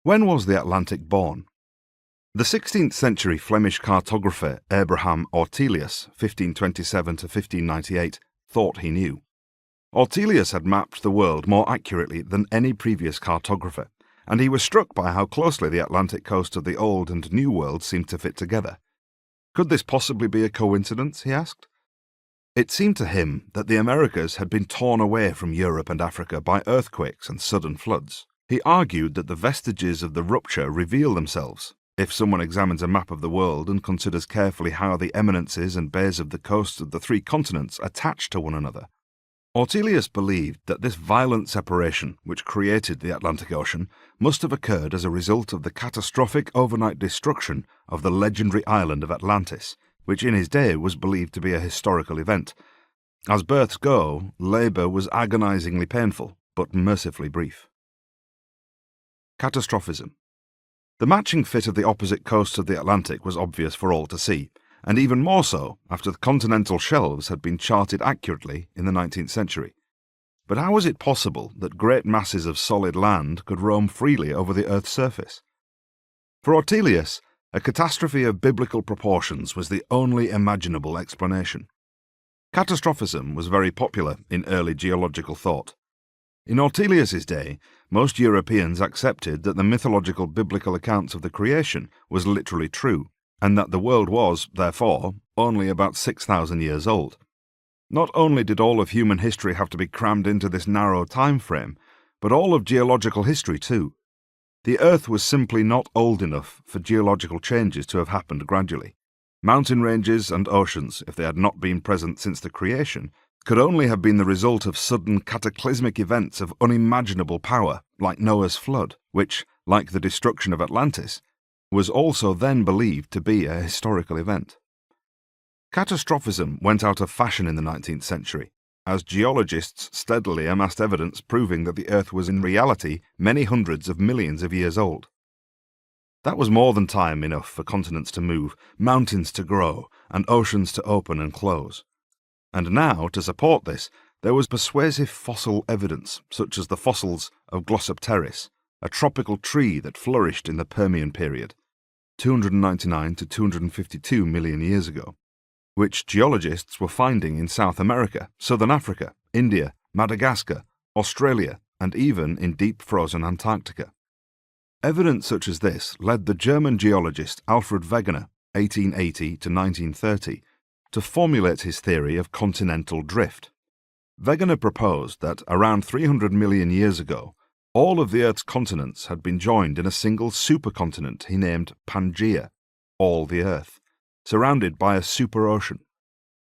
When was the Atlantic born? The 16th century Flemish cartographer Abraham Ortelius, 1527 to 1598, thought he knew. Ortelius had mapped the world more accurately than any previous cartographer, and he was struck by how closely the Atlantic coast of the Old and New World seemed to fit together. Could this possibly be a coincidence, he asked? It seemed to him that the Americas had been torn away from Europe and Africa by earthquakes and sudden floods. He argued that the vestiges of the rupture reveal themselves if someone examines a map of the world and considers carefully how the eminences and bays of the coasts of the three continents attach to one another. Ortelius believed that this violent separation, which created the Atlantic Ocean, must have occurred as a result of the catastrophic overnight destruction of the legendary island of Atlantis, which in his day was believed to be a historical event. As births go, labour was agonizingly painful, but mercifully brief. Catastrophism. The matching fit of the opposite coasts of the Atlantic was obvious for all to see, and even more so after the continental shelves had been charted accurately in the 19th century. But how was it possible that great masses of solid land could roam freely over the Earth's surface? For Ortelius, a catastrophe of biblical proportions was the only imaginable explanation. Catastrophism was very popular in early geological thought. In Ortelius's day, most Europeans accepted that the mythological biblical accounts of the creation was literally true, and that the world was, therefore, only about 6,000 years old. Not only did all of human history have to be crammed into this narrow time frame, but all of geological history too. The Earth was simply not old enough for geological changes to have happened gradually. Mountain ranges and oceans, if they had not been present since the creation, could only have been the result of sudden cataclysmic events of unimaginable power, like Noah's flood, which, like the destruction of Atlantis, was also then believed to be a historical event. Catastrophism went out of fashion in the 19th century, as geologists steadily amassed evidence proving that the Earth was in reality many hundreds of millions of years old. That was more than time enough for continents to move, mountains to grow, and oceans to open and close. And now, to support this, there was persuasive fossil evidence, such as the fossils of Glossopteris, a tropical tree that flourished in the Permian period, 299 to 252 million years ago, which geologists were finding in South America, Southern Africa, India, Madagascar, Australia, and even in deep frozen Antarctica. Evidence such as this led the German geologist Alfred Wegener, 1880 to 1930, to formulate his theory of continental drift. Wegener proposed that around 300 million years ago, all of the Earth's continents had been joined in a single supercontinent he named Pangaea, all the Earth, surrounded by a superocean,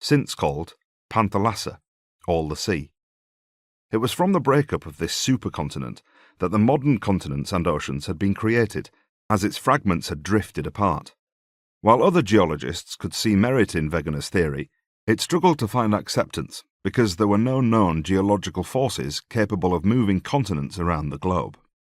since called Panthalassa, all the sea. It was from the breakup of this supercontinent that the modern continents and oceans had been created, as its fragments had drifted apart. While other geologists could see merit in Wegener's theory, it struggled to find acceptance because there were no known geological forces capable of moving continents around the globe.